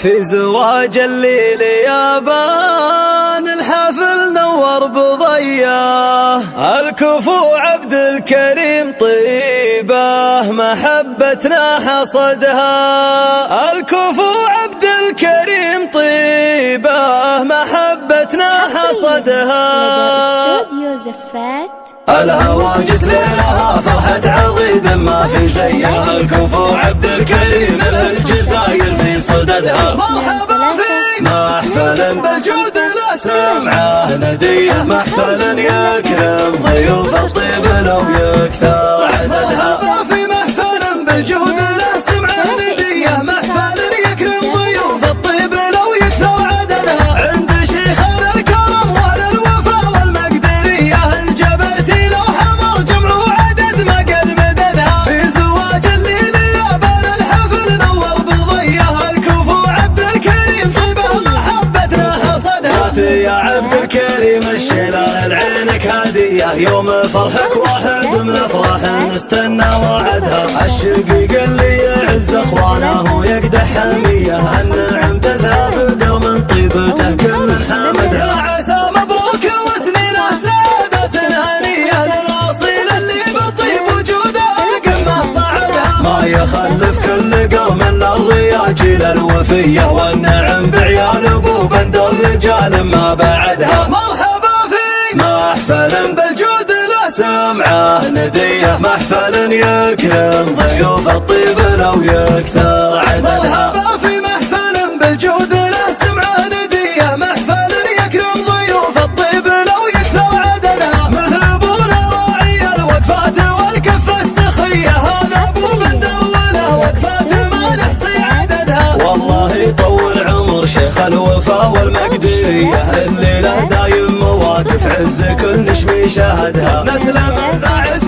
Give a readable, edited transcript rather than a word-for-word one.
في زواج الليل يابان الحفل نور بضياه، الكفو عبد الكريم طيبه محبتنا حصدها، الكفو عبد الكريم طيبه محبتنا حصدها. استوديو زفات الهواجس ليلها فرحة عضيد ما في زيها، الكفو عبد الكريم الجزاير في صددها. مرحبا في محفل بالجود لا سمعه نديه، محفل يكرم ضيوف الطيب لو يكثر عددها. في محفل بالجود لا سمعه نديه، محفل يكرم ضيوف الطيب لو يكثر عددها. عند شيخنا الكرم والوفا والمقدريه الجبرتي لو حضر جمع وعدد ما قل مددها. في زواج الليل يابان الحفل نور بضيه، الكفو عبد الكريم طيبه محبتنا حصدها. يا عبد الكريم الشلال عينك هديه، يوم فرحك واحد من افراح نستنى وعدها. الشقيق اللي يعز اخوانه ويقدح حميه، النعم تذهب من طيبته كل حامدها. عسى مبروك وسنينه سعادة هنية للاصيل اللي بالطيب وجوده القمه صعدها. ما يخلف كل قوم الا الرياجيل الوفيه، والنعم بعيال ابو بند الرجال ما بعدها. مرحبا في محفل بالجود لا سمعه نديه، محفل يكرم ضيوف الطيب لو يكثر عددها. مرحبا في محفل بالجود لا سمعه نديه، محفل يكرم ضيوف الطيب لو يكثر عددها. مثل ابونا راعي الوقفات والكفه السخيه، هذا ابو بند وله وقفات ما نحصي عددها. والله يطول عمر شيخ الوفا والمقدريه، اللي له دايم مواقف عز كل نشمي شاهدها. نسلم ذا عز